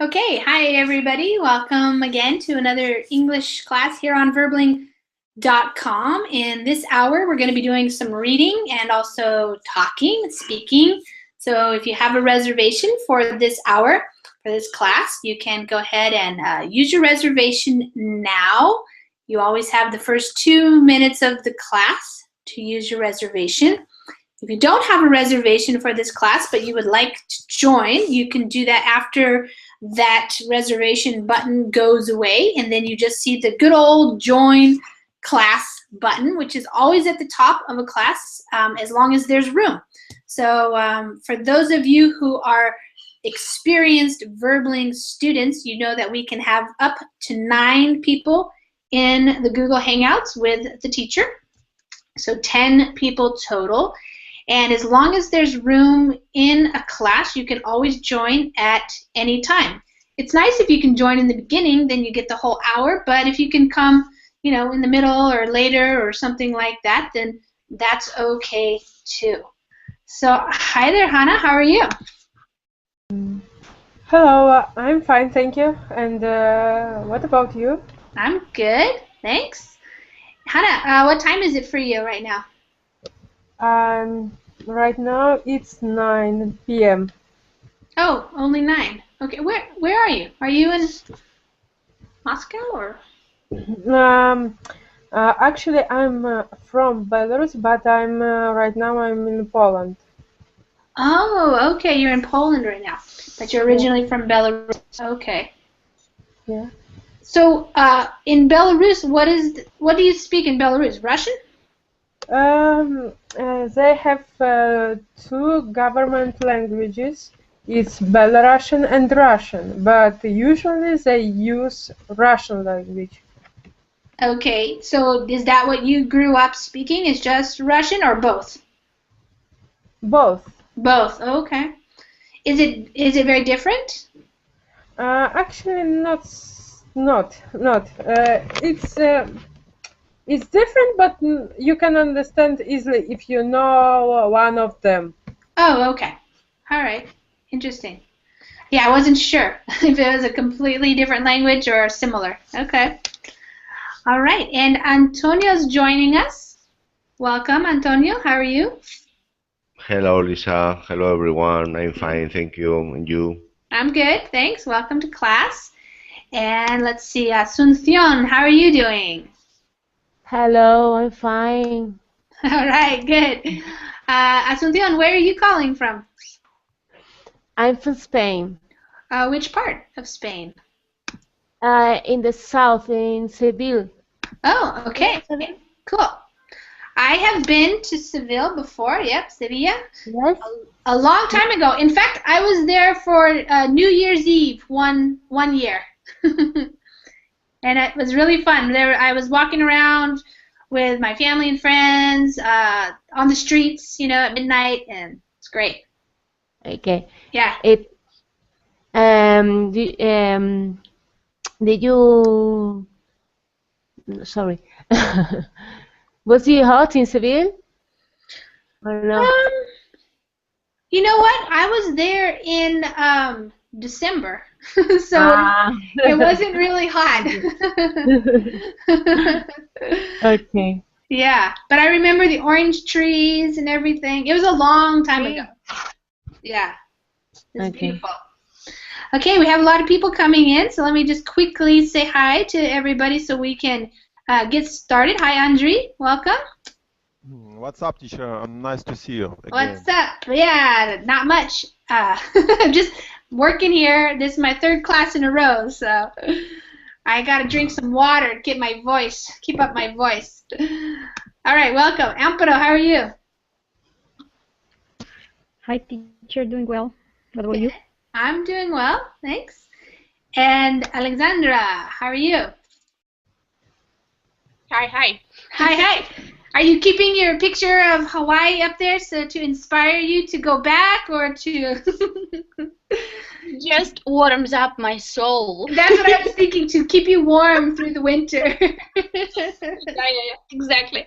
Okay, hi everybody. Welcome again to another English class here on verbling.com. In this hour, we're going to be doing some reading and also talking, speaking. So if you have a reservation for this hour, for this class, you can go ahead and use your reservation now. You always have the first 2 minutes of the class to use your reservation. If you don't have a reservation for this class, but you would like to join, you can do that after that reservation button goes away, and then you just see the good old join class button, which is always at the top of a class as long as there's room. So for those of you who are experienced Verbling students, you know that we can have up to 9 people in the Google Hangouts with the teacher, so 10 people total. And as long as there's room in a class, you can always join at any time. It's nice if you can join in the beginning, then you get the whole hour, but if you can come, you know, in the middle or later or something like that, then that's okay too. So, hi there, Hannah, how are you? Hello, I'm fine, thank you. And what about you? I'm good, thanks. Hannah, what time is it for you right now? Right now it's 9 p.m. Oh, only 9. Okay, where are you? Are you in Moscow or? Actually, I'm from Belarus, but right now I'm in Poland. Oh, okay, you're in Poland right now, but you're originally from Belarus. Okay. Yeah. So, in Belarus, what do you speak in Belarus? Russian? They have 2 government languages. It's Belarusian and Russian, but usually they use Russian language. Okay, so is that what you grew up speaking? Is just Russian or both? Both. Both. Okay. Is it very different? Actually, not. It's different, but you can understand easily if you know one of them. Oh, okay. All right. Interesting. Yeah, I wasn't sure if it was a completely different language or similar. Okay. All right, and Antonio's joining us. Welcome, Antonio. How are you? Hello, Lisa. Hello, everyone. I'm fine, thank you. And you? I'm good, thanks. Welcome to class. And let's see, Asuncion, how are you doing? Hello, I'm fine. All right, good. Asuncion, where are you calling from? I'm from Spain. Which part of Spain? In the south, in Seville. Oh, okay. Cool. I have been to Seville before. Yep, Sevilla. Yes. A long time ago. In fact, I was there for New Year's Eve one year. And it was really fun. There, I was walking around with my family and friends on the streets, you know, at midnight, and it's great. Okay. Yeah. Did you? Sorry. Was it hot in Seville? Or no? You know what? I was there in December, so it wasn't really hot. Okay. Yeah, but I remember the orange trees and everything. It was a long time ago. Yeah, it's beautiful. Okay, we have a lot of people coming in, so let me just quickly say hi to everybody so we can get started. Hi, Andri. Welcome. What's up, teacher? Nice to see you again. What's up? Yeah, not much. Just working here. This is my 3rd class in a row, so I gotta drink some water to get my voice, keep up my voice. All right, welcome. Amparo, how are you? Hi, teacher. Doing well. What about you? I'm doing well, thanks. And Alexandra, how are you? Hi. Hi. Are you keeping your picture of Hawaii up there so to inspire you to go back or to... Just warms up my soul. That's what I was thinking, to keep you warm through the winter. Yeah, exactly.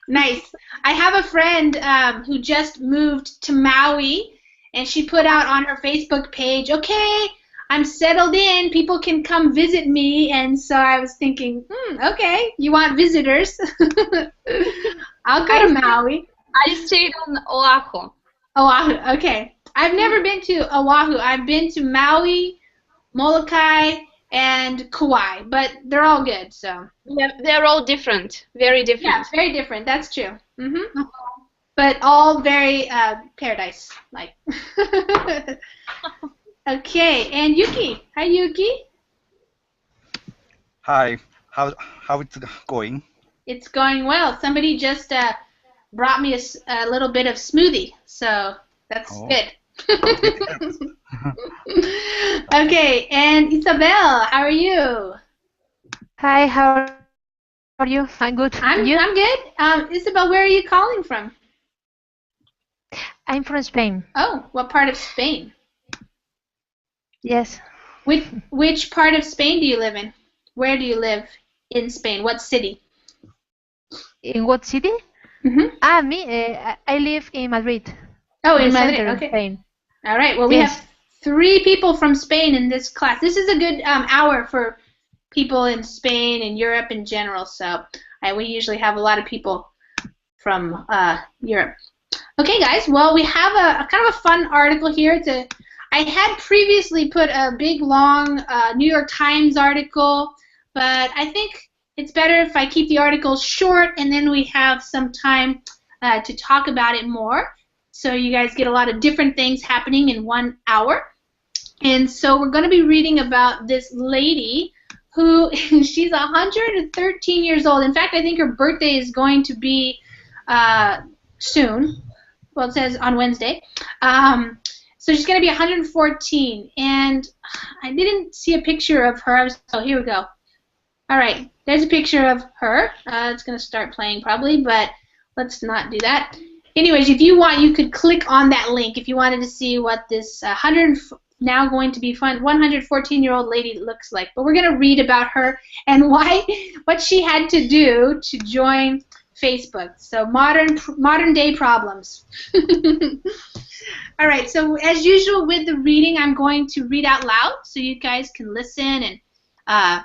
Nice. I have a friend who just moved to Maui, and she put out on her Facebook page, okay, I'm settled in. People can come visit me, and so I was thinking, okay, you want visitors? I'll go to Maui. I stayed on Oahu. Oahu, okay. I've never been to Oahu. I've been to Maui, Molokai, and Kauai, but they're all good. So Yeah, they're all different, very yeah, different. very different. That's true. But all very paradise like. Okay, and Yuki. Hi, Yuki. Hi, how it's going? It's going well. Somebody just brought me a little bit of smoothie, so that's Oh. good. Okay, and Isabel, how are you? Hi, how are you? I'm good. I'm And you? good. Isabel, where are you calling from? I'm from Spain. Oh, what part of Spain? Yes. Which part of Spain do you live in? Where do you live in Spain? What city? In what city? Mm-hmm. Me. I live in Madrid. Oh, in the Madrid. center of Okay. Spain. All right. Well, we Yes. have 3 people from Spain in this class. This is a good hour for people in Spain and Europe in general. So we usually have a lot of people from Europe. Okay, guys. Well, we have a kind of a fun article here. I had previously put a big, long New York Times article, but I think it's better if I keep the article short and then we have some time to talk about it more. So you guys get a lot of different things happening in 1 hour. And so we're going to be reading about this lady who, she's 113 years old. In fact, I think her birthday is going to be soon. Well, it says on Wednesday. So she's going to be 114. And I didn't see a picture of her. Oh, here we go. All right. There's a picture of her. It's going to start playing probably, but let's not do that. Anyways, if you want, you could click on that link if you wanted to see what this now going to be 114-year-old lady looks like. But we're going to read about her and what she had to do to join Facebook. So modern day problems. All right. So as usual with the reading, I'm going to read out loud so you guys can listen and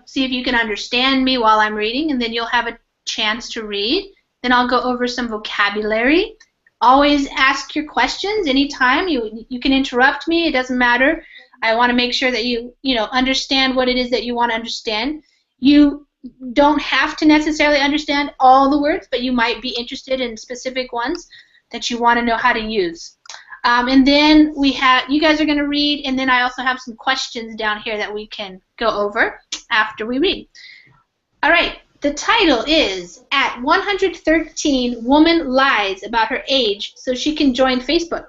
see if you can understand me while I'm reading, and then you'll have a chance to read. Then I'll go over some vocabulary. Always ask your questions anytime. You can interrupt me. It doesn't matter. I want to make sure that you understand what it is that you want to understand. You don't have to necessarily understand all the words, but you might be interested in specific ones that you want to know how to use. And then you guys are going to read, and then I also have some questions down here that we can go over after we read. All right. The title is, At 113, Woman Lies About Her Age So She Can Join Facebook.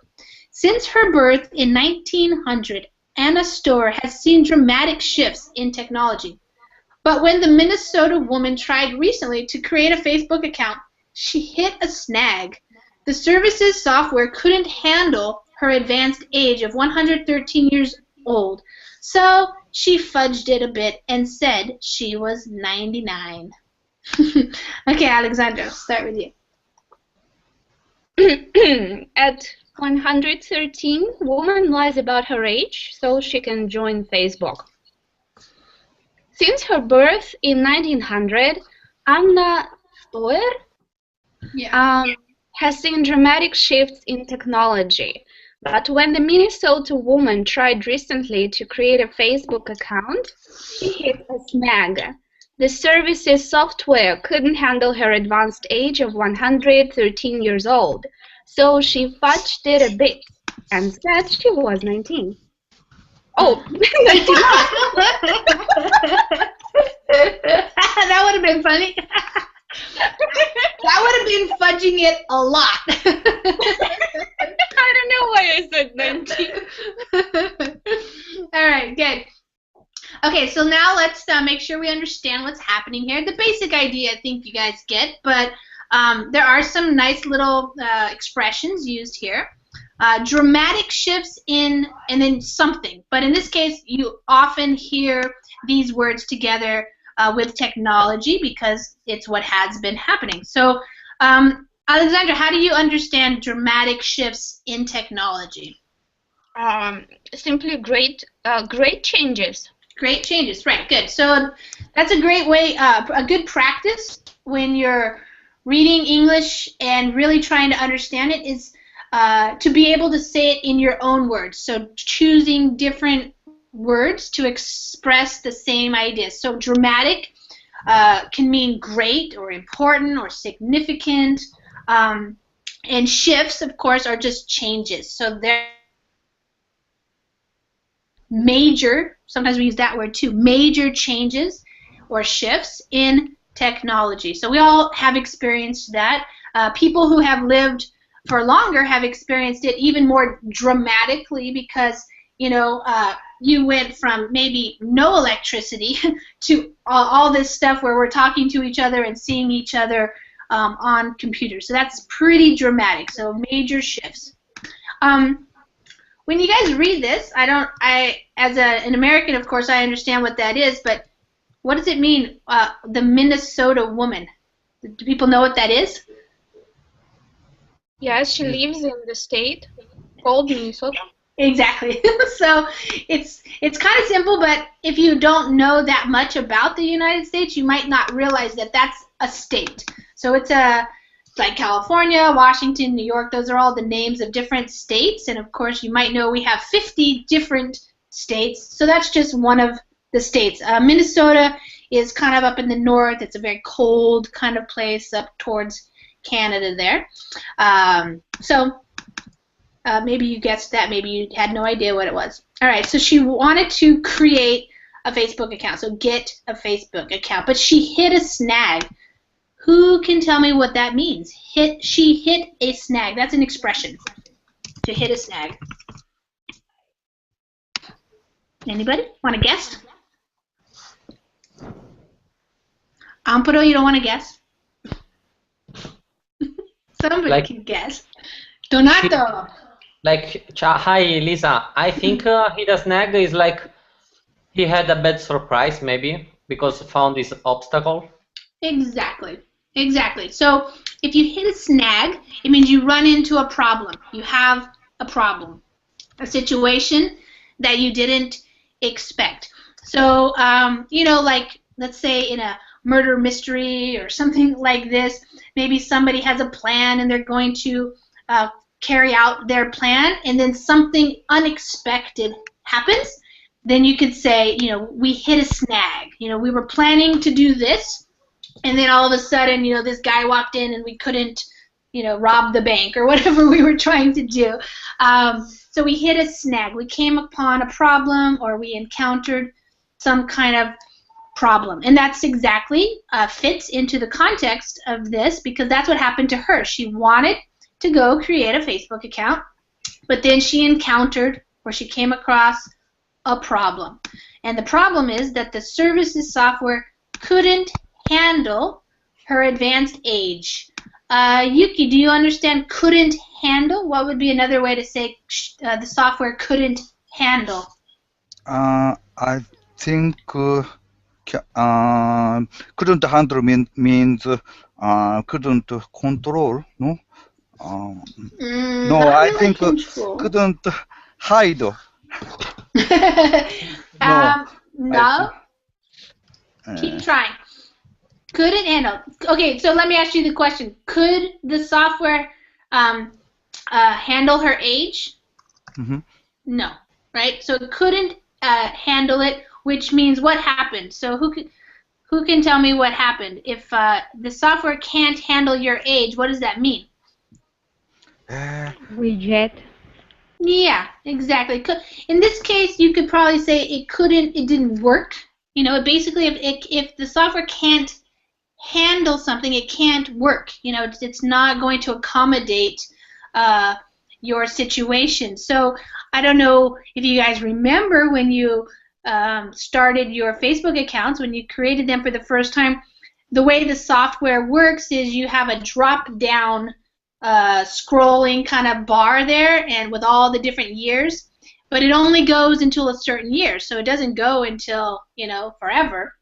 Since her birth in 1900, Anna Storr has seen dramatic shifts in technology. But when the Minnesota woman tried recently to create a Facebook account, she hit a snag. The service's software couldn't handle her advanced age of 113 years old, so she fudged it a bit and said she was 99. Okay, Alexandra, I'll start with you. At 113, woman lies about her age so she can join Facebook. Since her birth in 1900, Anna Storr has seen dramatic shifts in technology. But when the Minnesota woman tried recently to create a Facebook account, she hit a snag. The service's software couldn't handle her advanced age of 113 years old, so she fudged it a bit and said she was 19. Oh, 99. That would have been funny. That would have been fudging it a lot. I don't know why I said 19. All right, good. Okay, so now let's make sure we understand what's happening here. The basic idea I think you guys get, but there are some nice little expressions used here. Dramatic shifts in and then something. But in this case, you often hear these words together with technology because it's what has been happening. So, Alexandra, how do you understand dramatic shifts in technology? simply great changes. Great changes, right? Good. So that's a great way, a good practice when you're reading English and really trying to understand it is to be able to say it in your own words. So choosing different words to express the same ideas. So dramatic can mean great or important or significant. And shifts, of course, are just changes. So they're major, sometimes we use that word too, major changes or shifts in technology. So we all have experienced that. People who have lived for longer have experienced it even more dramatically because, you know, you went from maybe no electricity to all this stuff where we're talking to each other and seeing each other on computers. So that's pretty dramatic. So major shifts. When you guys read this, as an American, of course, I understand what that is, but what does it mean, the Minnesota woman? Do people know what that is? Yes, she lives in the state called Minnesota. Exactly. So it's kind of simple, but if you don't know that much about the United States, you might not realize that that's a state. So it's like California, Washington, New York, those are all the names of different states, and of course you might know we have 50 different states, so that's just one of the states. Minnesota is kind of up in the north. It's a very cold kind of place up towards Canada there. Maybe you guessed that, maybe you had no idea what it was. Alright, so she wanted to create a Facebook account, so get a Facebook account, but she hit a snag. Who can tell me what that means? She hit a snag. That's an expression. To hit a snag. Anybody want to guess? Amparo, you don't want to guess? Somebody can guess. Donato. Hi Lisa. I think hit a snag is like he had a bad surprise maybe because found this obstacle. Exactly. Exactly. So if you hit a snag, it means you run into a problem. You have a problem, a situation that you didn't expect. So, you know, like let's say in a murder mystery or something like this, maybe somebody has a plan and they're going to carry out their plan, and then something unexpected happens. Then you could say, you know, we hit a snag. You know, we were planning to do this, and then all of a sudden, you know, this guy walked in and we couldn't, you know, rob the bank or whatever we were trying to do. So we hit a snag. We came upon a problem, or we encountered some kind of problem. And that's exactly fits into the context of this, because that's what happened to her. She wanted to go create a Facebook account, but then she encountered, or she came across, a problem. And the problem is that the services software couldn't handle her advanced age. Yuki, do you understand couldn't handle? What would be another way to say the software couldn't handle? I think couldn't handle means couldn't control, no? No, I think couldn't hide. No. Keep trying. Couldn't handle. Okay, so let me ask you the question. Could the software handle her age? Mm-hmm. No, right? So it couldn't handle it, which means what happened? So who can tell me what happened? If the software can't handle your age, what does that mean? Reject. Yeah, exactly. In this case, you could probably say it didn't work. You know, basically, if the software can't handle something, it can't work. You know, it's not going to accommodate your situation. So I don't know if you guys remember when you started your Facebook accounts, when you created them for the first time, the way the software works is you have a drop-down scrolling kind of bar there, and with all the different years, but it only goes until a certain year, so it doesn't go until, you know, forever.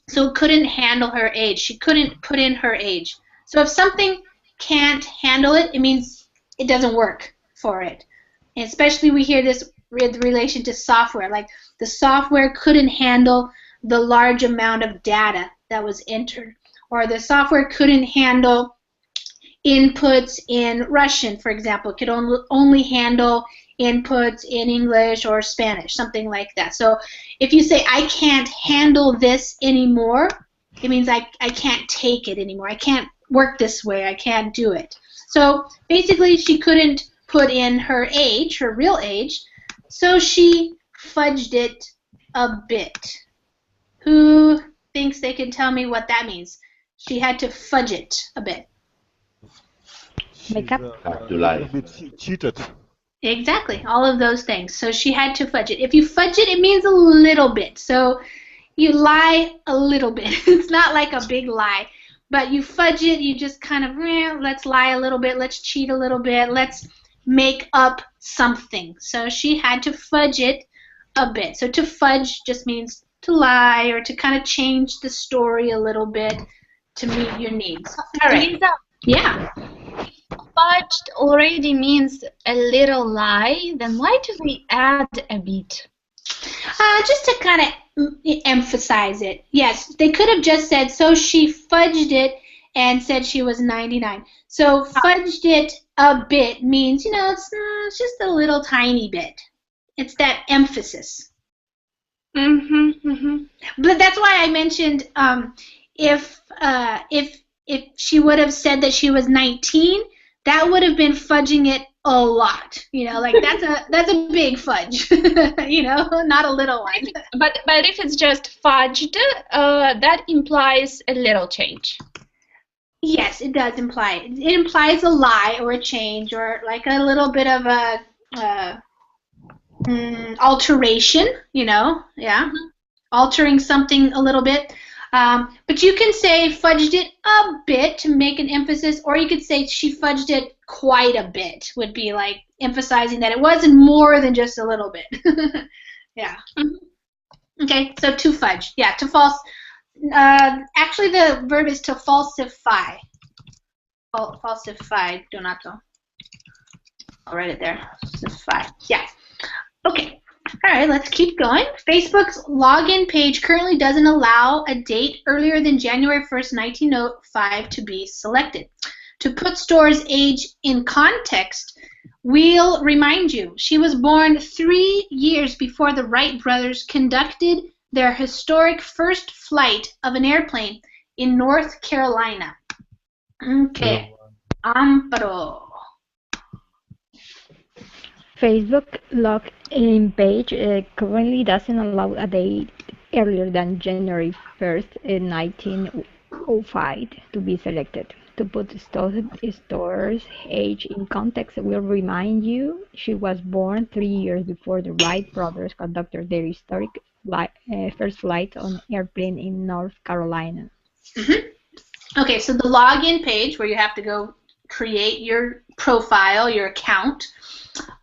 So it couldn't handle her age. She couldn't put in her age. So if something can't handle it, it means it doesn't work for it. And especially we hear this with relation to software. Like the software couldn't handle the large amount of data that was entered, or the software couldn't handle inputs in Russian, for example. It could only handle inputs in English or Spanish, something like that. So if you say, I can't handle this anymore, it means I can't take it anymore. I can't work this way. I can't do it. So basically she couldn't put in her age, her real age, so she fudged it a bit. Who thinks they can tell me what that means? She had to fudge it a bit. Make up. Have to lie. A bit cheated. Exactly, all of those things. So she had to fudge it. If you fudge it, it means a little bit. So you lie a little bit. It's not like a big lie, but you fudge it, you just kind of, let's lie a little bit, let's cheat a little bit, let's make up something. So she had to fudge it a bit. So to fudge just means to lie or to kind of change the story a little bit to meet your needs. All right. Lisa, Yeah. fudged already means a little lie. Then why do we add a bit? Just to kind of emphasize it. Yes, they could have just said, so she fudged it and said she was 99. So fudged it a bit means, you know, it's just a little tiny bit. It's that emphasis. But that's why I mentioned if she would have said that she was 19, that would have been fudging it a lot. You know, like that's a big fudge. You know, not a little one. But if it's just fudged, that implies a little change. Yes, it does imply. It implies a lie or a change or like a little bit of a alteration. You know, yeah, altering something a little bit. But you can say fudged it a bit to make an emphasis, or you could say she fudged it quite a bit, would be like emphasizing that it wasn't more than just a little bit. Yeah. Okay, so to fudge. Yeah, to false. Actually, the verb is to falsify. Falsify, donato. I'll write it there. Falsify. Yeah. Okay. All right, let's keep going. Facebook's login page currently doesn't allow a date earlier than January 1st, 1905 to be selected. To put Store's age in context, we'll remind you she was born 3 years before the Wright brothers conducted their historic first flight of an airplane in North Carolina. Okay. Amparo. Facebook login page currently doesn't allow a date earlier than January 1st, 1905 to be selected. To put Store's age in context, we'll remind you she was born 3 years before the Wright brothers conducted their historic first flight on an airplane in North Carolina. Okay, so the login page where you have to go create your profile, your account,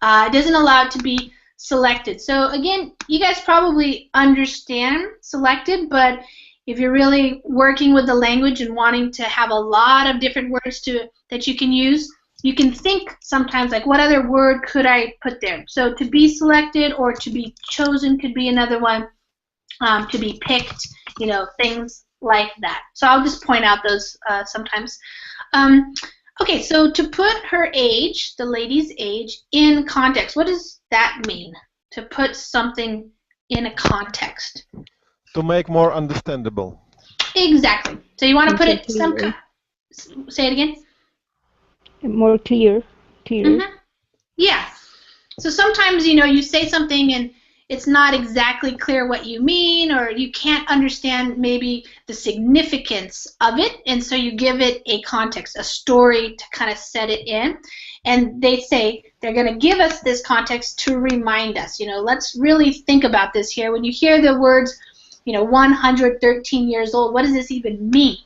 doesn't allow it to be selected. So again, you guys probably understand selected, but if you're really working with the language and wanting to have a lot of different words that you can use, you can think sometimes like, what other word could I put there? So to be selected or to be chosen could be another one. To be picked, you know, things like that. So I'll just point out those sometimes. Okay, so to put her age, the lady's age, in context, what does that mean? To put something in a context. To make more understandable. Exactly. So you want to put it some. Say it again. More clear. Yeah. So sometimes, you know, you say something and it's not exactly clear what you mean, or you can't understand maybe the significance of it, and so you give it a context, a story to kind of set it in. And they say they're going to give us this context to remind us, you know, let's really think about this here. When you hear the words, you know, 113 years old, what does this even mean?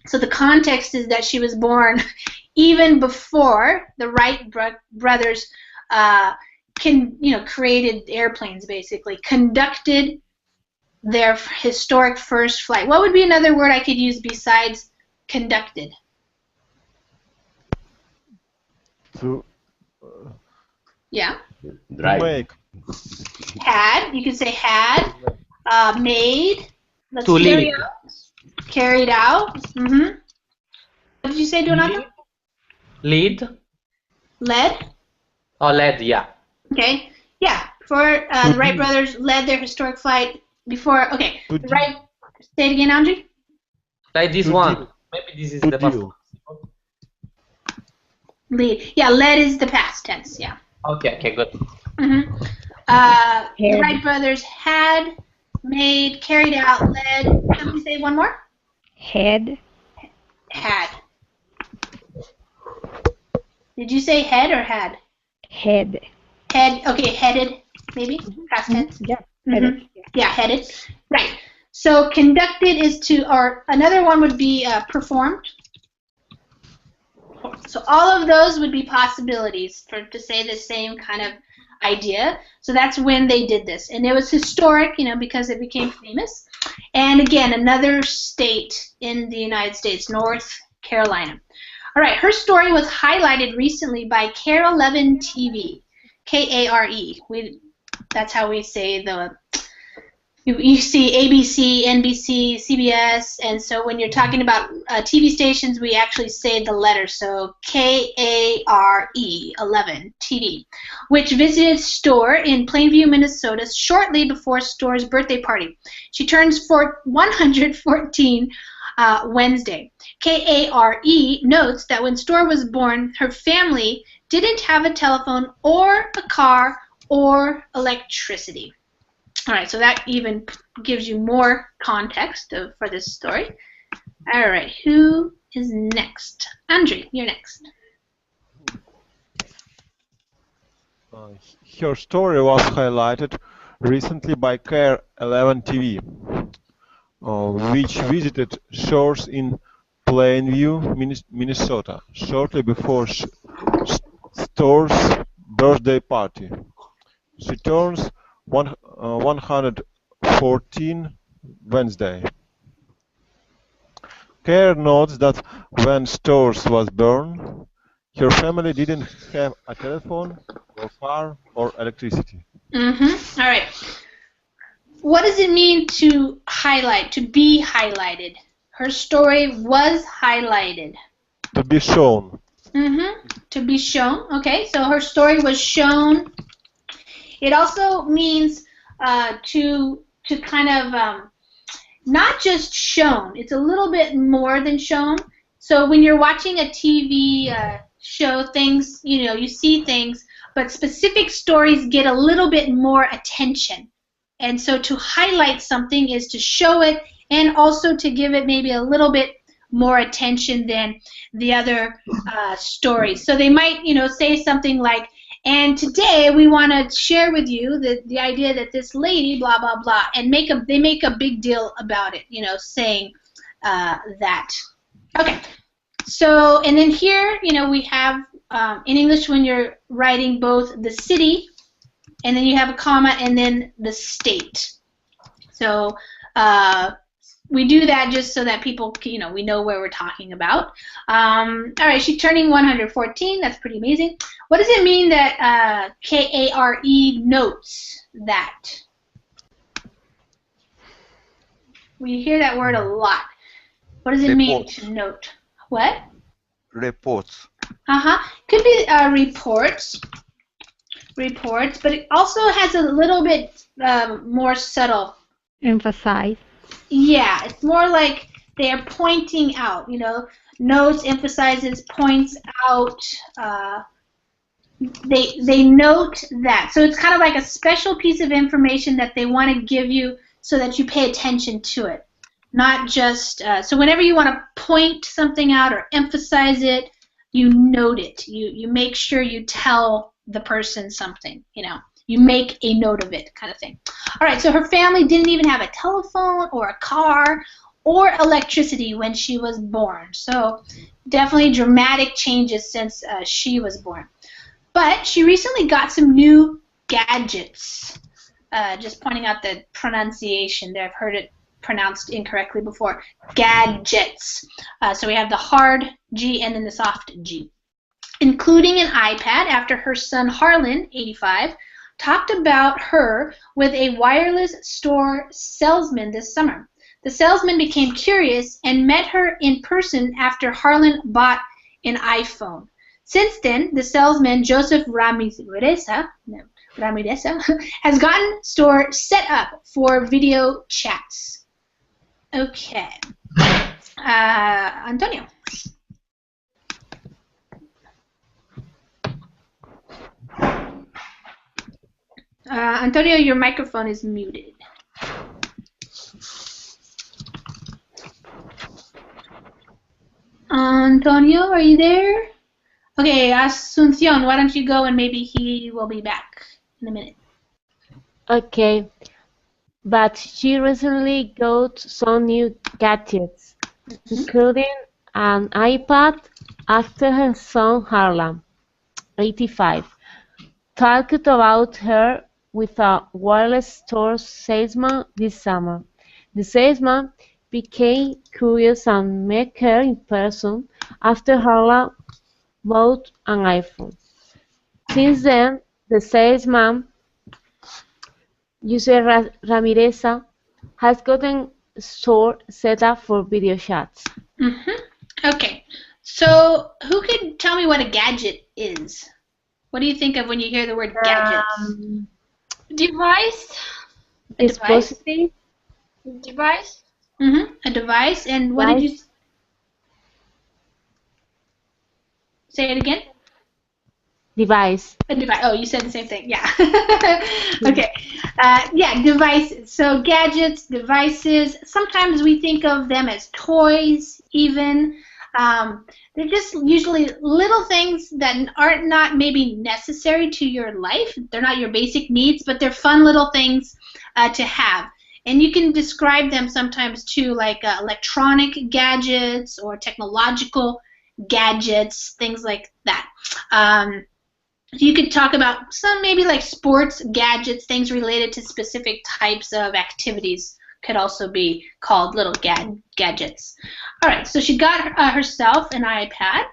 So the context is that she was born even before the Wright brothers created airplanes, basically, conducted their historic first flight. What would be another word I could use besides conducted? To Yeah. Drive. make. Had. You could say had. Made. Let's To carry lead. out. Carried out. Mm-hmm. What did you say, Donato? Lead. Led. Oh, led, yeah. Okay. Yeah. For the Wright brothers led their historic flight before. Okay. The Wright. Say it again, Andre. Like this one. Maybe this is the past. Lead. Yeah. Led is the past tense. Yeah. Okay, good. Mm-hmm. The Wright brothers had, made, carried out, led. Can we say one more? Had. Had. Did you say head or had? Head. Head. Okay, headed. Maybe past tense. Yeah. Mm-hmm. Yeah, headed. Right. So conducted is to, or another one would be performed. So all of those would be possibilities for to say the same kind of idea. So that's when they did this, and it was historic, you know, because it became famous. And again, another state in the United States, North Carolina. All right, her story was highlighted recently by KARE 11 TV, K-A-R-E. That's how we say the. You see ABC, NBC, CBS, and so when you're talking about TV stations, we actually say the letter. So KARE 11 TV, which visited Storr in Plainview, Minnesota, shortly before Storr's birthday party. She turns 114 Wednesday. KARE notes that when Storr was born, her family didn't have a telephone or a car or electricity. All right, so that even gives you more context for this story. All right, who is next? Andre, you're next. Her story was highlighted recently by KARE 11 TV, which visited shores in Plainview, Minnesota, shortly before Storr's birthday party. She turns 114 Wednesday. KARE notes that when Storr was born, her family didn't have a telephone, or car, or electricity. Mm-hmm. All right. What does it mean to highlight, to be highlighted? Her story was highlighted. To be shown. Mm-hmm. To be shown. Okay, so her story was shown. It also means to kind of not just shown. It's a little bit more than shown. So when you're watching a TV show, things, you know, you see things, but specific stories get a little bit more attention. And so to highlight something is to show it and also to give it maybe a little bit more attention than the other stories. So they might, you know, say something like, and today we want to share with you the idea that this lady, blah, blah, blah, and they make a big deal about it, you know, saying that. Okay, so, and then here, you know, we have, in English when you're writing both the city, and then you have a comma, and then the state. So we do that just so that people, you know, we know where we're talking about. All right, she's turning 114. That's pretty amazing. What does it mean that KARE notes that? We hear that word a lot. What does it mean to note? What? Reports. Could be reports. Reports, but it also has a little bit more subtle. Emphasize. Yeah, it's more like they're pointing out, you know, notes, emphasizes, points out, they note that. So it's kind of like a special piece of information that they want to give you so that you pay attention to it. Not just, so whenever you want to point something out or emphasize it, you note it. You make sure you tell the person something, you know. You make a note of it, kind of thing. All right, so her family didn't even have a telephone or a car or electricity when she was born. So definitely dramatic changes since she was born. But she recently got some new gadgets. Just pointing out the pronunciation there. I've heard it pronounced incorrectly before. Gadgets. So we have the hard G and then the soft G. Including an iPad after her son Harlan, 85, talked about her with a wireless store salesman this summer. The salesman became curious and met her in person after Harlan bought an iPhone. Since then, the salesman, Joseph Ramireza, has gotten store set up for video chats. Okay. Antonio. Antonio, your microphone is muted. Antonio, are you there? Okay, Asuncion, why don't you go and maybe he will be back in a minute. Okay, but she recently got some new gadgets, including an iPad after her son Harlan, 85, talked about her with a wireless store salesman this summer. The salesman became curious and met her in person after Harlan bought an iPhone. Since then, the salesman, Jose Ramireza, has gotten a store set up for video chats. Okay, so who could tell me what a gadget is? What do you think of when you hear the word gadget? Device. Dispositive. Device. A device. And what did you say it again? Device. A device. Oh, you said the same thing. Yeah. Okay. Yeah, devices. So gadgets, devices. Sometimes we think of them as toys, even. They're just usually little things that are not maybe necessary to your life. They're not your basic needs, but they're fun little things to have. And you can describe them sometimes too, like electronic gadgets or technological gadgets, things like that. You could talk about some maybe like sports gadgets, things related to specific types of activities could also be called little gadgets. All right, so she got herself an iPad.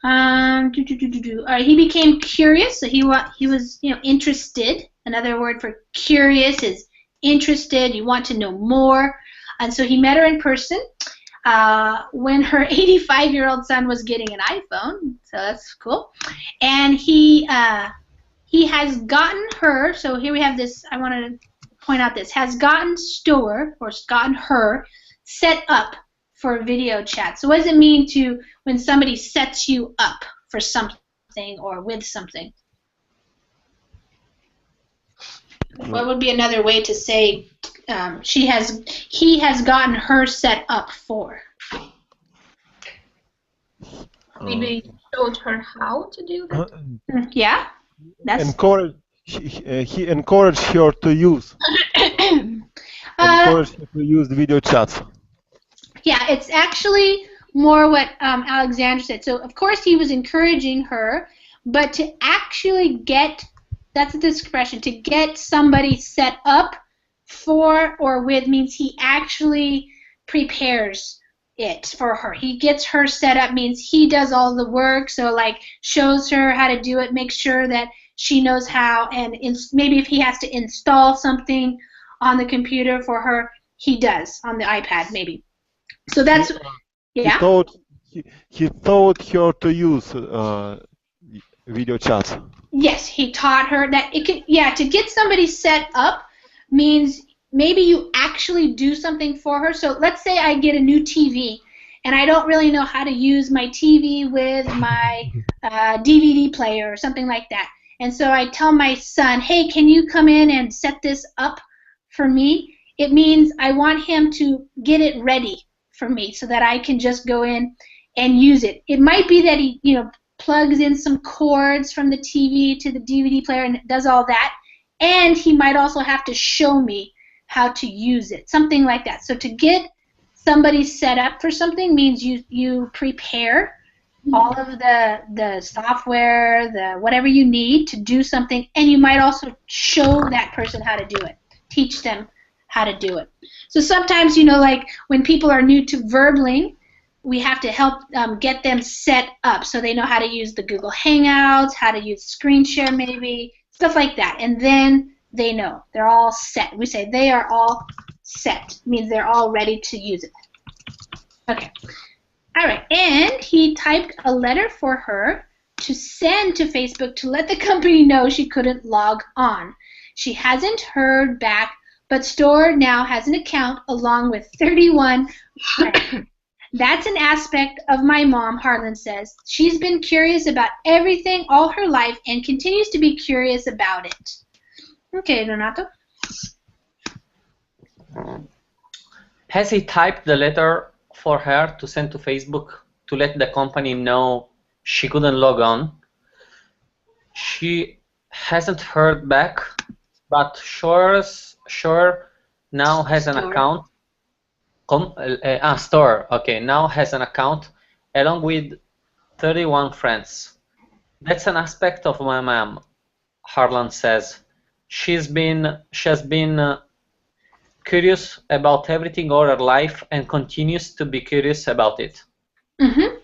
All right, he became curious, so he was interested. Another word for curious is interested. You want to know more, and so he met her in person when her 85-year-old son was getting an iPhone. So that's cool, and he has gotten her. So here we have this. I want to point out this has gotten her set up for video chat. So what does it mean when somebody sets you up for something or with something? What would be another way to say he has gotten her set up for? Maybe showed her how to do that. Yeah, that's. He encouraged her to use. Encouraged her to use video chats. Yeah, it's actually more what Alexandra said. So of course he was encouraging her, but to actually get, that's the expression, to get somebody set up for or with means he actually prepares it for her. He gets her set up means he does all the work, so like shows her how to do it, makes sure that she knows how, and maybe if he has to install something on the computer for her, he does on the iPad maybe. So that's, yeah? He taught her to use video chats. Yes, he taught her that it could, yeah, to get somebody set up means maybe you actually do something for her. So let's say I get a new TV and I don't really know how to use my TV with my DVD player or something like that. And so I tell my son, hey, can you come in and set this up for me? It means I want him to get it ready for me so that I can just go in and use it. It might be that he, plugs in some cords from the TV to the DVD player and does all that. And he might also have to show me how to use it, something like that. So to get somebody set up for something means you prepare all of the software, the whatever you need to do something, and you might also show that person how to do it, teach them how to do it. So sometimes, like when people are new to Verbling, we have to help get them set up so they know how to use the Google Hangouts, how to use screen share maybe, stuff like that. And then they know. They're all set. We say they are all set. It means they're all ready to use it. Okay. All right. And he typed a letter for her to send to Facebook to let the company know she couldn't log on. She hasn't heard back, but Store now has an account along with 31 friends. That's an aspect of my mom, Harlan says. She's been curious about everything all her life and continues to be curious about it. Okay, Donato. Has he typed the letter for her to send to Facebook to let the company know she couldn't log on? She hasn't heard back, but sure now has an account. Store. Okay, now has an account along with 31 friends. That's an aspect of my mom, Harlan says. She has been curious about everything all her life and continues to be curious about it. Mm-hmm.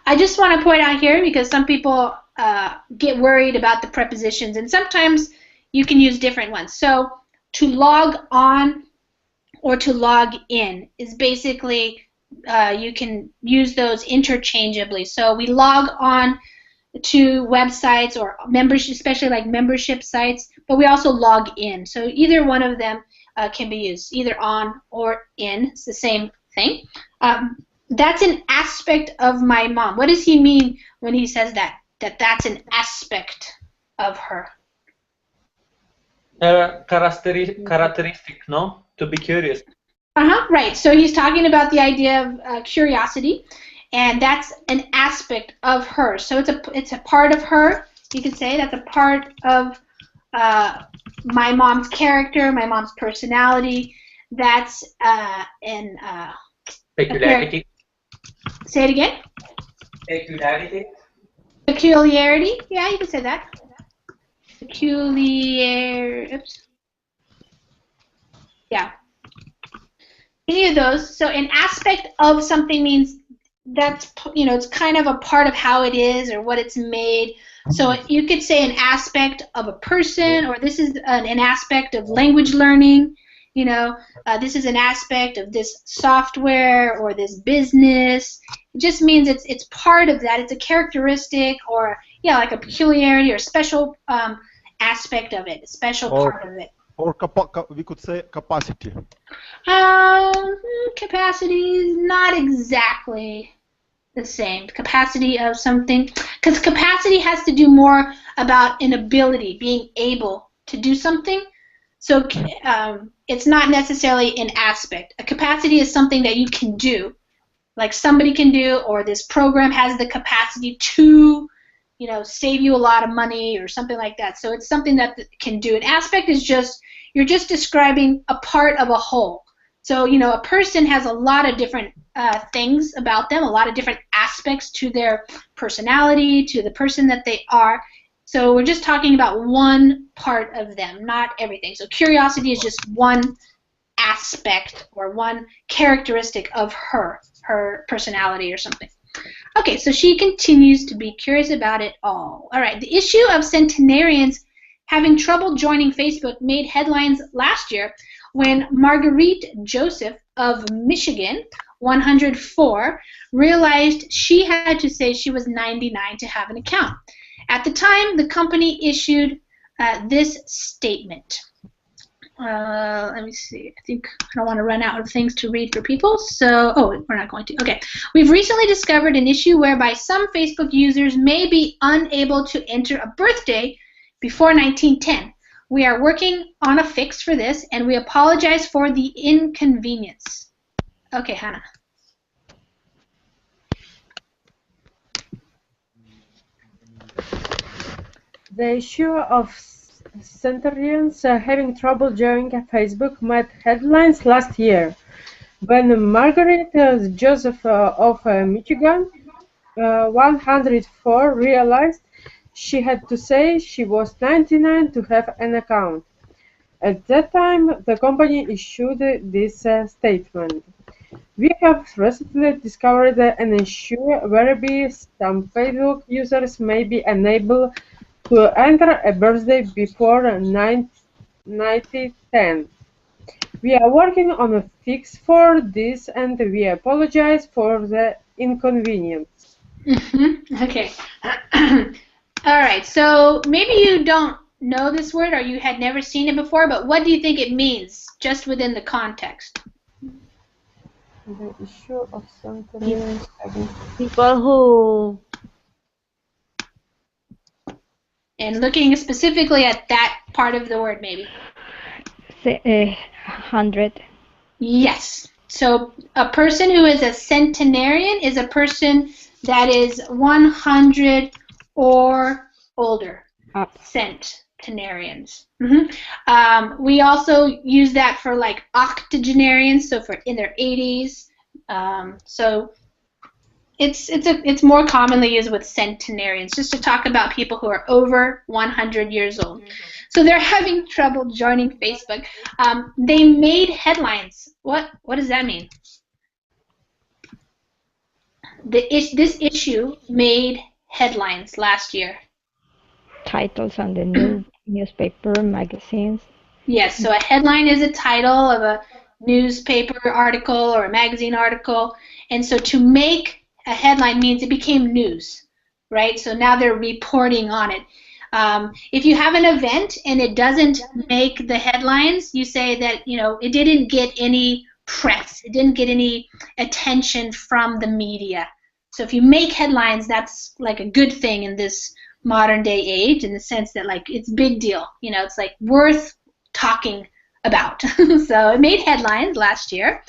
I just want to point out here, because some people get worried about the prepositions, and sometimes you can use different ones. So to log on or to log in is basically, you can use those interchangeably. So we log on to websites or membership, especially like membership sites, but we also log in. So either one of them can be used, either on or in. It's the same thing. That's an aspect of my mom. What does he mean when he says that? That's an aspect of her. Characteristic, no? To be curious. Right. So he's talking about the idea of curiosity, and that's an aspect of her. So it's a part of her. You could say that's a part of my mom's character, my mom's personality. That's an peculiarity. Say it again. Peculiarity. Peculiarity. Yeah, you can say that. Oops. Yeah. Any of those. So an aspect of something means that's, it's kind of a part of how it is or what it's made. So you could say an aspect of a person, or this is an aspect of language learning. This is an aspect of this software or this business. It just means it's part of that. It's a characteristic, or like a peculiarity or special aspect of it, a special part of it. Or we could say capacity. Capacity is not exactly the same. Capacity of something, because capacity has to do more about an ability, being able to do something. So it's not necessarily an aspect. A capacity is something that you can do, like somebody can do, or this program has the capacity to, save you a lot of money or something like that. So it's something that can do. An aspect is just, you're just describing a part of a whole. So, a person has a lot of different things about them, a lot of different aspects to their personality, to the person that they are. So we're just talking about one part of them, not everything. So curiosity is just one aspect or one characteristic of her personality or something. Okay, so she continues to be curious about it all. All right, the issue of centenarians having trouble joining Facebook made headlines last year when Marguerite Joseph of Michigan, 104, realized she had to say she was 99 to have an account. At the time, the company issued this statement. Let me see. I think I don't want to run out of things to read for people, so we're not going to. Okay. We've recently discovered an issue whereby some Facebook users may be unable to enter a birthday before 1910. We are working on a fix for this, and we apologize for the inconvenience. Okay, Hannah. The issue of centenarians having trouble joining Facebook made headlines last year when Margaret Joseph of Michigan, 104, realized she had to say she was 99 to have an account. At that time, the company issued this statement. We have recently discovered an issue whereby some Facebook users may be unable to enter a birthday before 1910. We are working on a fix for this and we apologize for the inconvenience. Okay. All right. So maybe you don't know this word or you had never seen it before, but what do you think it means just within the context? The issue of centenarians having... People who... And looking specifically at that part of the word, maybe. 100. Yes. So a person who is a centenarian is a person that is 100 or older. Centenarians. We also use that for like octogenarians, so for in their 80s. So it's more commonly used with centenarians, just to talk about people who are over 100 years old. So they're having trouble joining Facebook. They made headlines. What does that mean? This issue made headlines last year. Titles on the newspaper, magazines. Yes, so a headline is a title of a newspaper article or a magazine article. And so to make a headline means it became news, right? So now they're reporting on it. If you have an event and it doesn't make the headlines, you say that, it didn't get any press. It didn't get any attention from the media. So if you make headlines, that's like a good thing in this modern day age, in the sense that like it's big deal. It's like worth talking about. So it made headlines last year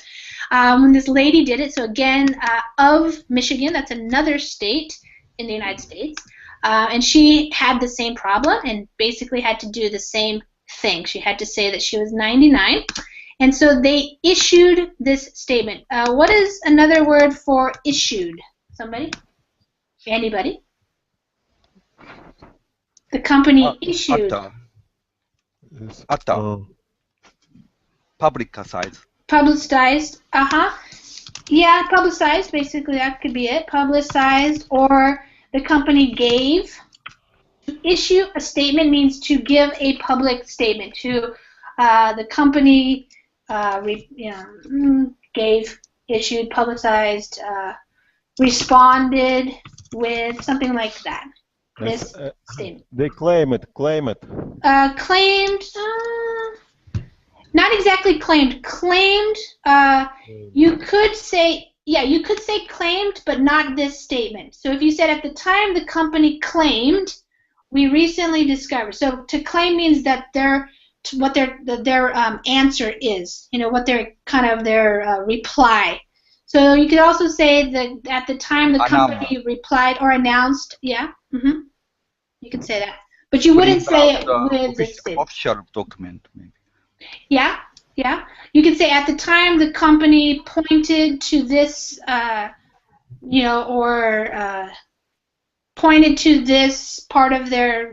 when this lady did it. So again, of Michigan, that's another state in the United States. And she had the same problem and basically had to do the same thing. She had to say that she was 99. And so they issued this statement. What is another word for issued? Somebody? Anybody? The company issued. Publicized. Publicized. Yeah, publicized. Basically, that could be it. Publicized, or the company gave. To issue a statement means to give a public statement. To the company gave, issued, publicized, responded with, something like that. This statement. They claim it. Claimed. Not exactly claimed. Claimed. You could say, you could say claimed, but not this statement. So if you said at the time the company claimed, we recently discovered. So to claim means that what their answer is. What their their reply. So you could also say that at the time the company replied or announced. Yeah. You could say that, but you wouldn't say it with the official document, maybe. Yeah. You could say at the time the company pointed to this, or pointed to this part of their,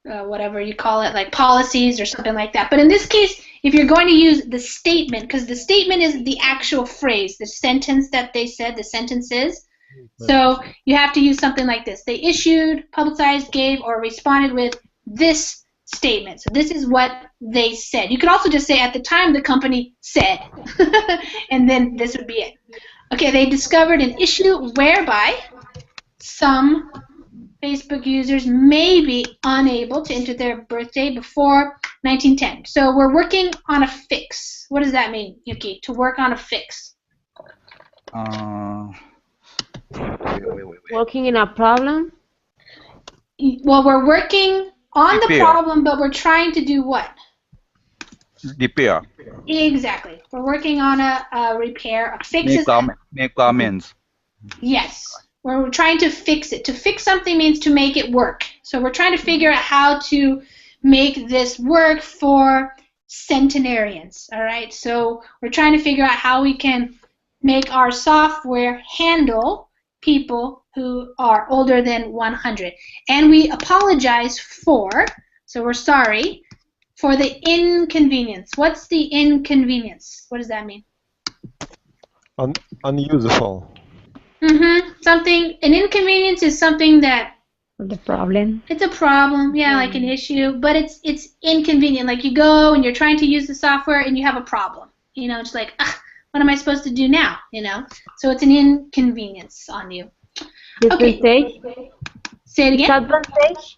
whatever you call it, like policies or something like that. But in this case, if you're going to use the statement, because the statement is the actual phrase, the sentence that they said, the sentence is. So you have to use something like this. They issued, publicized, gave, or responded with this statement. So this is what they said. You could also just say at the time the company said, and then this would be it. Okay, they discovered an issue whereby some Facebook users may be unable to enter their birthday before 1910. So we're working on a fix. What does that mean, Yuki, to work on a fix? Working in a problem? Well, we're working on the problem, but we're trying to do what? Repair. Exactly. We're working on a repair, a fix. Make amends. Yes. We're trying to fix it. To fix something means to make it work. So we're trying to figure out how to make this work for centenarians. All right. So we're trying to figure out how we can make our software handle people who are older than 100. And we apologize for, so we're sorry, for the inconvenience. What's the inconvenience? What does that mean? Unuseful. Something, an inconvenience is something that The problem. It's a problem, yeah, like an issue, but it's inconvenient. Like you go and you're trying to use the software and you have a problem. You know, it's like, what am I supposed to do now? You know, so it's an inconvenience on you. Okay. Disadvantage? Say it again. Disadvantage?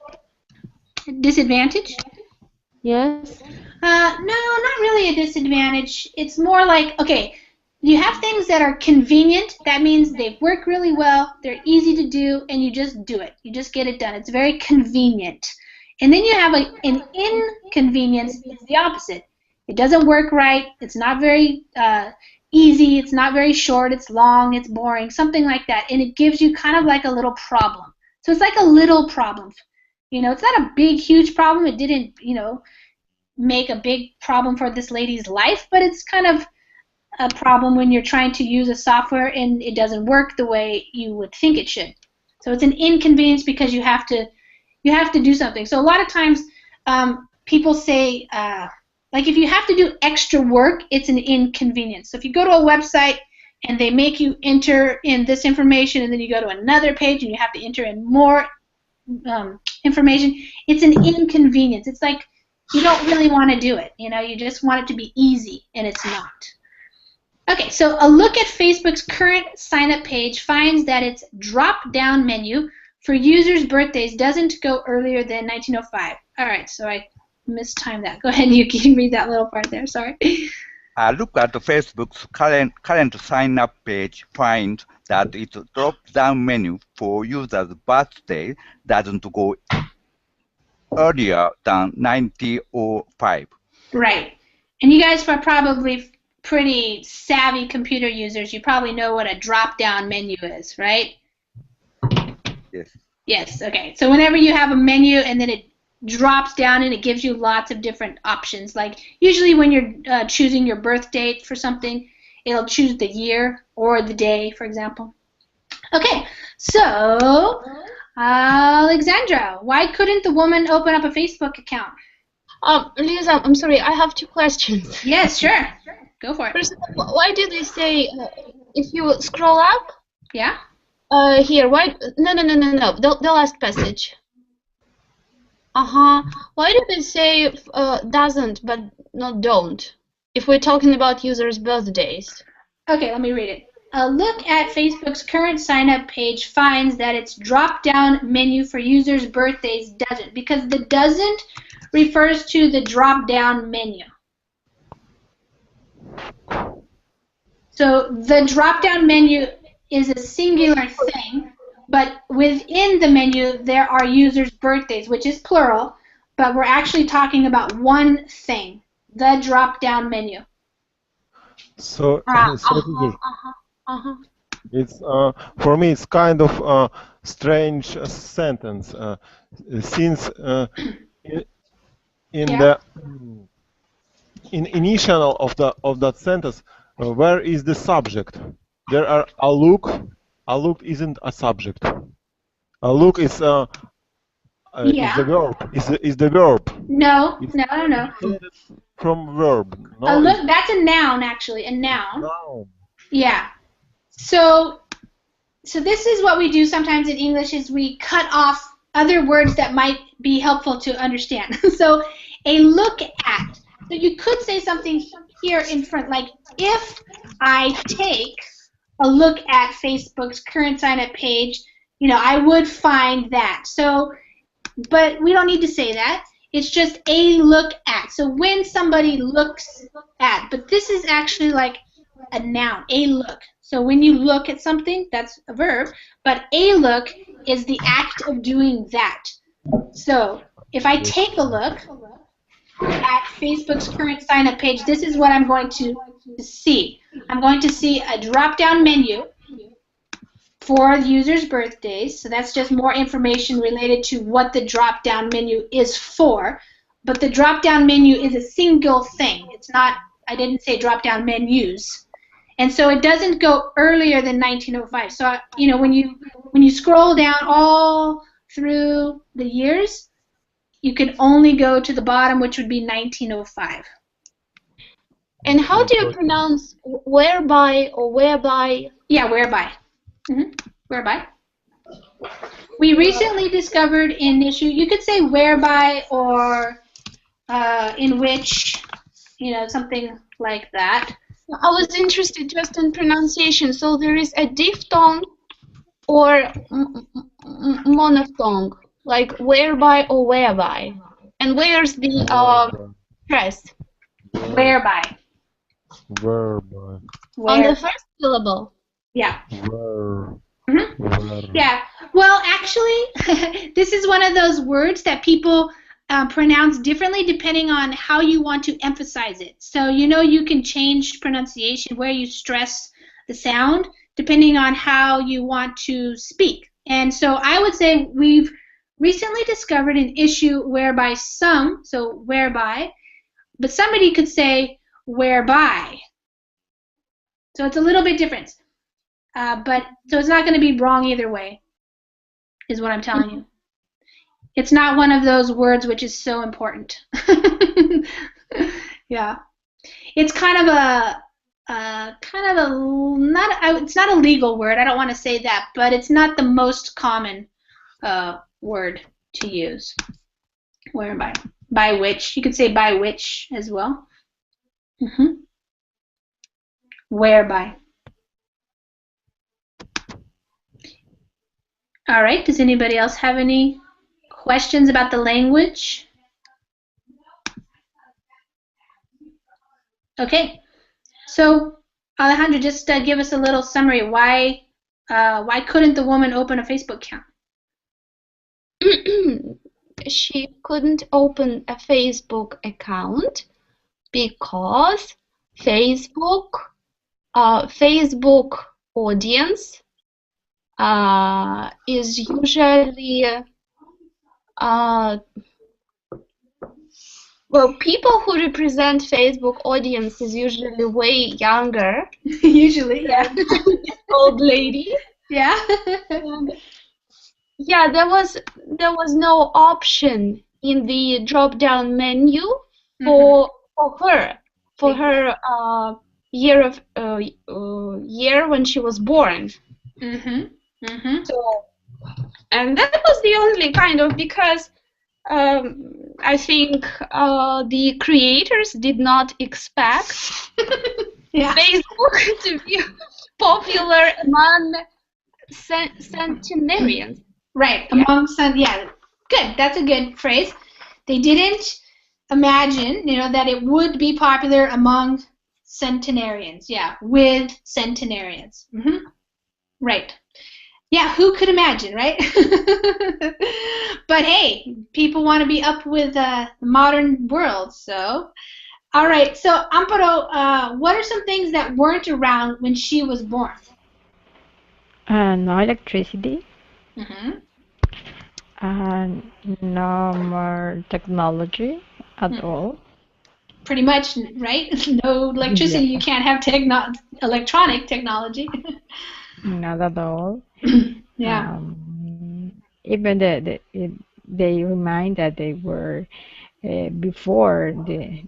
Disadvantage? Yes. No, not really a disadvantage. It's more like, okay, you have things that are convenient. That means they work really well, they're easy to do, and you just do it. You just get it done. It's very convenient. And then you have an inconvenience. It's the opposite. It doesn't work right. It's not very easy. It's not very short. It's long. It's boring. Something like that. And it gives you kind of like a little problem. So it's like a little problem. You know, it's not a big, huge problem. It didn't, you know, make a big problem for this lady's life, but it's kind of a problem when you're trying to use a software and it doesn't work the way you would think it should. So it's an inconvenience because you have to do something. So a lot of times people say, like if you have to do extra work, it's an inconvenience. So if you go to a website and they make you enter in this information and then you go to another page and you have to enter in more information, it's an inconvenience. It's like you don't really want to do it. You know, you just want it to be easy, and it's not. Okay, so a look at Facebook's current sign-up page finds that its drop-down menu for users' birthdays doesn't go earlier than 1905. All right, so I mistimed that. Go ahead, you can read that little part there. Sorry. Look at Facebook's current sign-up page finds that its drop-down menu for users' birthday doesn't go earlier than 1905. Right. And you guys are probably pretty savvy computer users. You probably know what a drop-down menu is, right? Yes. Yes, okay. So whenever you have a menu and then it drops down and it gives you lots of different options, like usually when you're choosing your birth date for something, it'll choose the year or the day, for example. Okay, so Alexandra, why couldn't the woman open up a Facebook account? Lisa, I'm sorry, I have two questions. Yes, sure. Go for it. First, why did they say if you scroll up? Yeah. Here, why? No. The last passage. Why did they say doesn't but not don't? If we're talking about users' birthdays. Okay, let me read it. A look at Facebook's current sign-up page finds that its drop-down menu for users' birthdays doesn't, because the doesn't refers to the drop-down menu. So the drop-down menu is a singular thing, but within the menu there are users' birthdays, which is plural, but we're actually talking about one thing, the drop-down menu. So, it's for me it's kind of strange sentence since in initial of that sentence where is the subject? There are a look. A look isn't a subject. A look is the verb. Is the verb. No. From verb. No, a look, that's a noun actually. A noun. Noun. Yeah. So this is what we do sometimes in English is we cut off other words that might be helpful to understand. So a look at. So you could say something here in front, like if I take a look at Facebook's current sign-up page, you know, I would find that. So, but we don't need to say that. It's just a look at. So when somebody looks at, but this is actually like a noun, a look. So when you look at something, that's a verb, but a look is the act of doing that. So if I take a look at Facebook's current sign-up page, this is what I'm going to see. I'm going to see a drop-down menu for users' birthdays. So that's just more information related to what the drop-down menu is for. But the drop-down menu is a single thing. It's not, I didn't say drop-down menus. And so it doesn't go earlier than 1905. So, you know, when you scroll down all through the years, you can only go to the bottom, which would be 1905. And how do you pronounce whereby or whereby? Yeah, whereby. Whereby. We recently discovered an issue. You could say whereby or in which, something like that. I was interested just in pronunciation. So there is a diphthong or monophthong, like whereby or whereby. And where's the stress? Whereby. Whereby. On the first syllable. Yeah. Where. Yeah. Well, actually, this is one of those words that people pronounce differently depending on how you want to emphasize it. So, you can change pronunciation where you stress the sound depending on how you want to speak. And so I would say we've recently discovered an issue whereby whereby, but somebody could say whereby. So it's a little bit different. So it's not going to be wrong either way, is what I'm telling you. It's not one of those words which is so important. Yeah. It's kind of it's not a legal word. I don't want to say that, but it's not the most common word to use. Whereby. By which. You could say by which as well. Whereby. All right. Does anybody else have any questions about the language? Okay. So, Alejandra, just give us a little summary. Why couldn't the woman open a Facebook account? She couldn't open a Facebook account because Facebook audience is usually people who represent Facebook audience is usually way younger. Usually, yeah. Old lady. Yeah. Yeah, there was no option in the drop-down menu for her year when she was born. So, and that was the only kind of, because I think the creators did not expect Facebook to be popular among centenarians. Right, among yeah, good. That's a good phrase. They didn't imagine, that it would be popular among centenarians. Yeah, with centenarians. Right. Yeah, who could imagine, right? But hey, people want to be up with the modern world, so. All right, so Amparo, what are some things that weren't around when she was born? No electricity. No more technology at all. Pretty much, right? No electricity. You can't have electronic technology. Not at all. Yeah. Even they remind that they were before the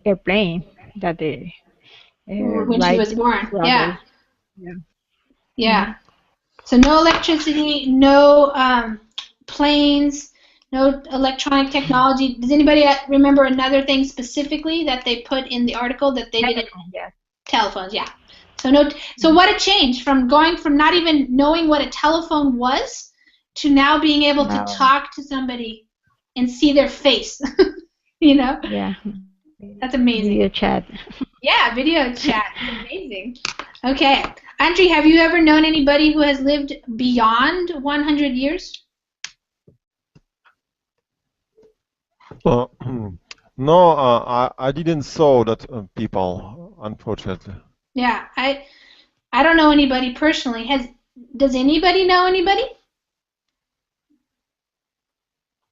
airplane that they when she was born. Yeah. Yeah. So no electricity, no planes, no electronic technology. Does anybody remember another thing specifically that they put in the article that they didn't? Telephones, yeah. So what a change from going from not even knowing what a telephone was to now being able to talk to somebody and see their face. Yeah. That's amazing. Video chat. Yeah, video chat. Amazing. Okay. Andrew, have you ever known anybody who has lived beyond 100 years? No, I didn't saw that people, unfortunately. Yeah, I don't know anybody personally. Does anybody know anybody?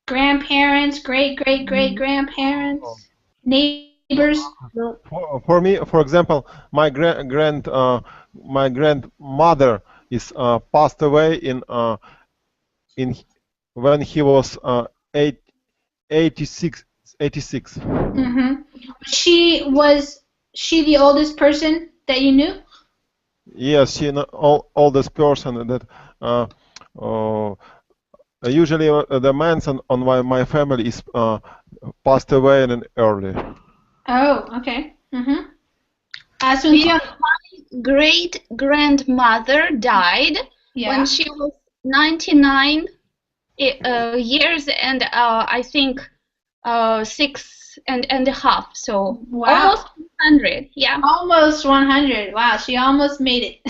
Grandparents, great-great-great-grandparents, neighbors? For me, for example, my grandmother is passed away in when he was 86. Was she the oldest person that you knew? Yes, she oldest person that usually the man on my family is passed away and early. Oh, okay. Mm-hmm. Yeah, my great grandmother died when she was 99 years and I think 6.5. So almost 100. Yeah. Almost 100. Wow, she almost made it.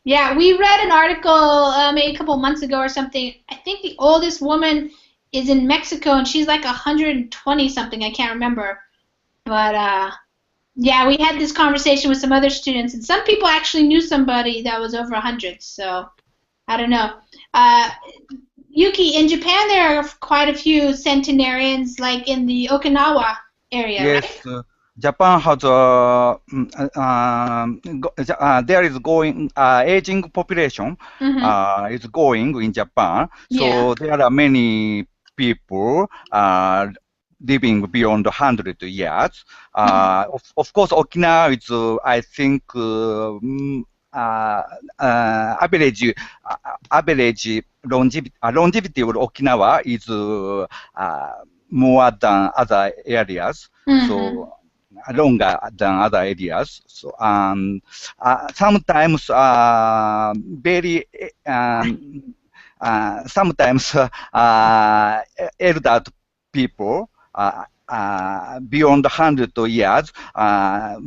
Yeah, we read an article maybe a couple months ago or something. I think the oldest woman is in Mexico, and she's like 120 something. I can't remember. But yeah, we had this conversation with some other students, and some people actually knew somebody that was over 100. So I don't know. Yuki, in Japan, there are quite a few centenarians, like in the Okinawa area. Yes. Right? Japan has there is going aging population is going in Japan, so there are many people living beyond 100 years. Of course, Okinawa is I think average longevity of Okinawa is more than other areas. So longer than other areas. So sometimes very sometimes elder people beyond 100 years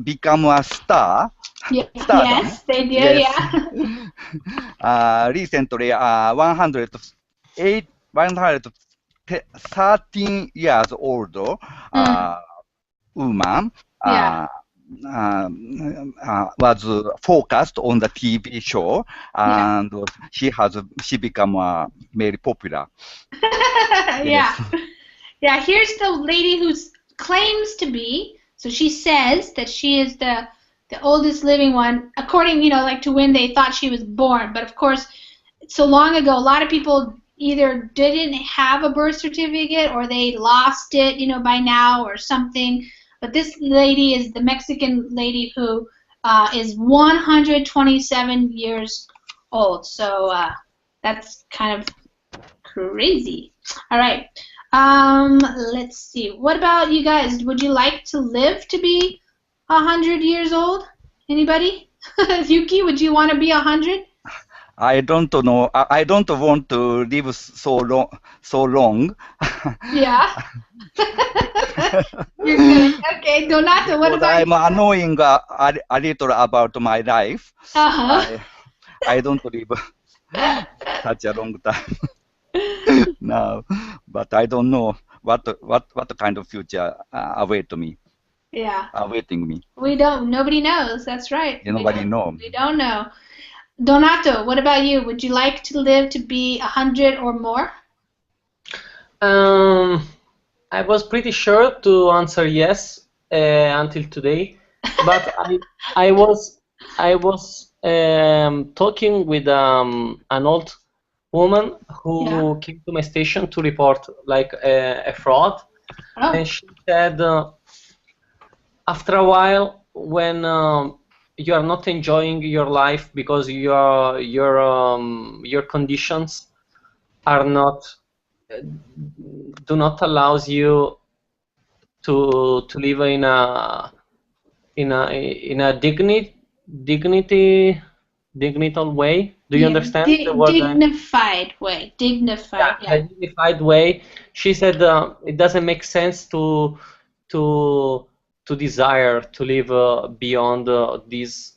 become a star. Yes, they do. Yes. Yeah. Recently, 113 years old woman was focused on the TV show, and she become very popular. Yeah. Yeah, here's the lady who claims to be, so she says that she is the oldest living one, according, like to when they thought she was born. But of course, so long ago, a lot of people either didn't have a birth certificate or they lost it, by now or something. But this lady is the Mexican lady who is 127 years old. So that's kind of crazy. All right. Let's see. What about you guys? Would you like to live to be 100 years old? Anybody? Yuki, would you want to be 100? I don't know. I don't want to live so long. Yeah. You're good. Okay, Donato, what about I'm annoying a little about my life. I don't live such a long time now, but I don't know what kind of future awaiting me. We don't. Nobody knows. That's right. Nobody knows. We don't know. Donato, what about you? Would you like to live to be 100 or more? I was pretty sure to answer yes until today, but I was talking with an old woman who came to my station to report like a fraud, and she said after a while when you are not enjoying your life because your conditions are not do not allows you to live in a dignified way. Do you understand the word? Dignified way. Dignified. Yeah, a dignified way. She said it doesn't make sense to desire to live beyond this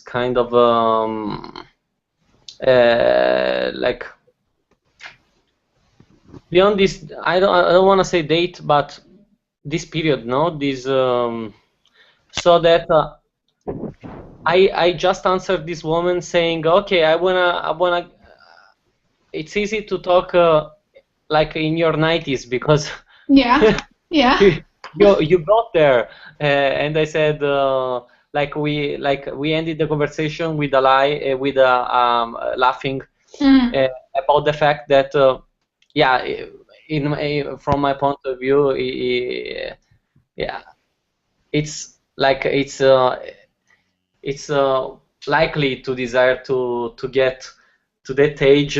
kind of like beyond this. I don't want to say date, but this period, no, this so that I just answered this woman saying, okay, I wanna. It's easy to talk like in your 90s because yeah. you got there, and I said like we ended the conversation with a lie, with laughing about the fact that yeah, from my point of view, yeah, it's like it's likely to desire to get to that age.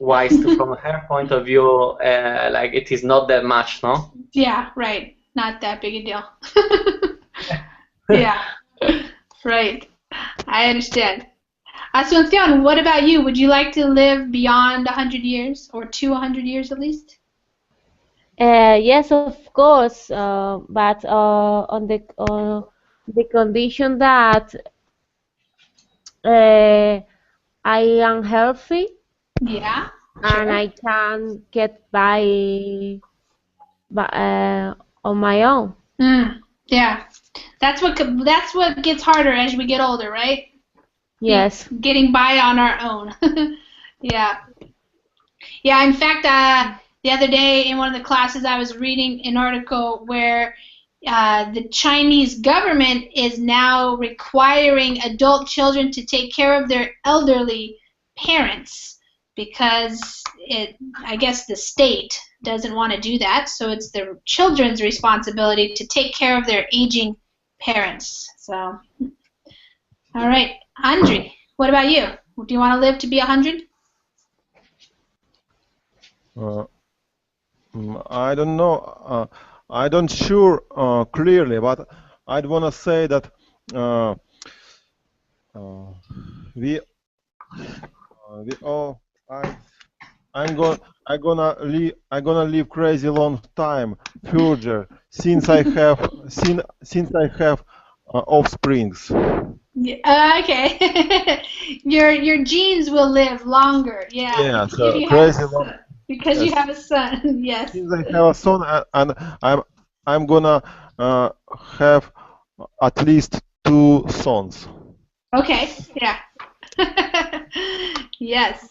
Whilst from her point of view, like it is not that much, no? Yeah, right. Not that big a deal. Yeah, right. I understand. Asuncion, what about you? Would you like to live beyond 100 years or to 100 years at least? Yes, of course, but on the condition that I am healthy. Yeah. And Sure. I can get by on my own. Yeah, that's what gets harder as we get older, right? Yes. Getting by on our own. Yeah. Yeah. In fact, the other day in one of the classes, I was reading an article where the Chinese government is now requiring adult children to take care of their elderly parents because I guess the state doesn't want to do that, so it's the children's responsibility to take care of their aging parents. So, all right, Andre, what about you? Do you want to live to be 100? I don't know. I don't sure clearly, but I'd want to say that I'm gonna live crazy long time further since I have offsprings. Okay. your genes will live longer. Yeah. Yeah, so crazy long. Because yes. You have a son. Yes. Since I have a son, and I'm gonna have at least 2 sons. Okay. Yeah. Yes.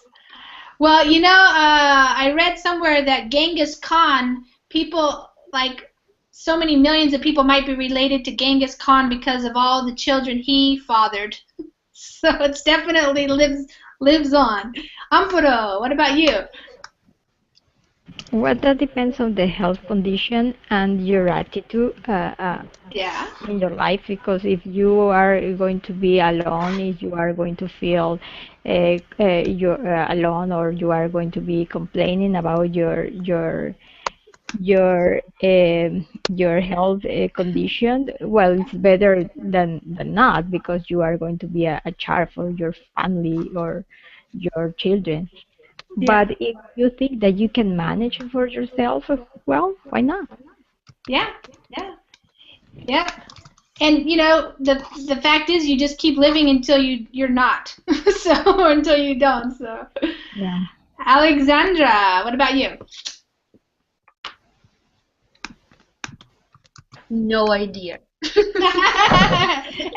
Well, you know, I read somewhere that Genghis Khan, people, like so many millions of people might be related to Genghis Khan because of all the children he fathered. So it's definitely lives on. Ampuro, what about you? Well, that depends on the health condition and your attitude in your life, because if you are going to be alone, if you are going to feel you're alone, or you are going to be complaining about your health condition, well, it's better than not, because you are going to be a child for your family or your children. Yeah. But if you think that you can manage it for yourself, well, why not? Yeah, yeah, yeah. And you know, the fact is, you just keep living until you're not, so or until you don't. So. Yeah. Alexandra, what about you? No idea.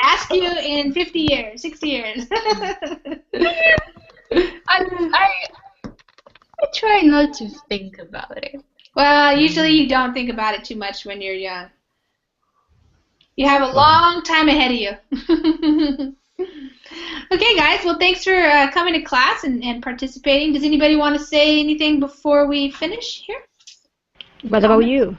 Ask you in 50 years, 60 years. I try not to think about it. Well, usually you don't think about it too much when you're young. You have a long time ahead of you. Okay, guys. Well, thanks for coming to class and participating. Does anybody want to say anything before we finish here? What about you?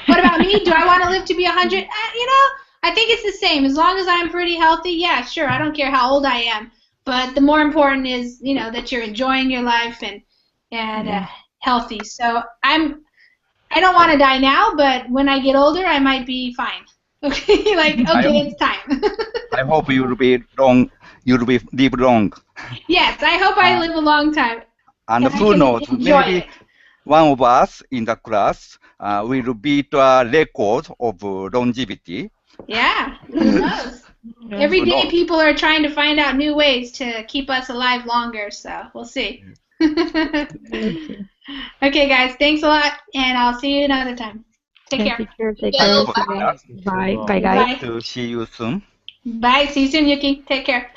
What about me? Do I want to live to be 100? You know, I think it's the same. As long as I'm pretty healthy, yeah, sure. I don't care how old I am. But the more important is, you know, that you're enjoying your life and healthy. So I don't want to die now, but when I get older, I might be fine. Okay, like okay, it's time. I hope you'll be long. You'll be live long. Yes, I hope I live a long time. And who knows? Maybe one of us in the class will beat a record of longevity. Yeah, who knows? Every day people are trying to find out new ways to keep us alive longer, so we'll see. Okay, guys, thanks a lot, and I'll see you another time. Take care. Take care. Bye. Bye, guys. To see you soon. Bye. See you soon, Yuki. Take care.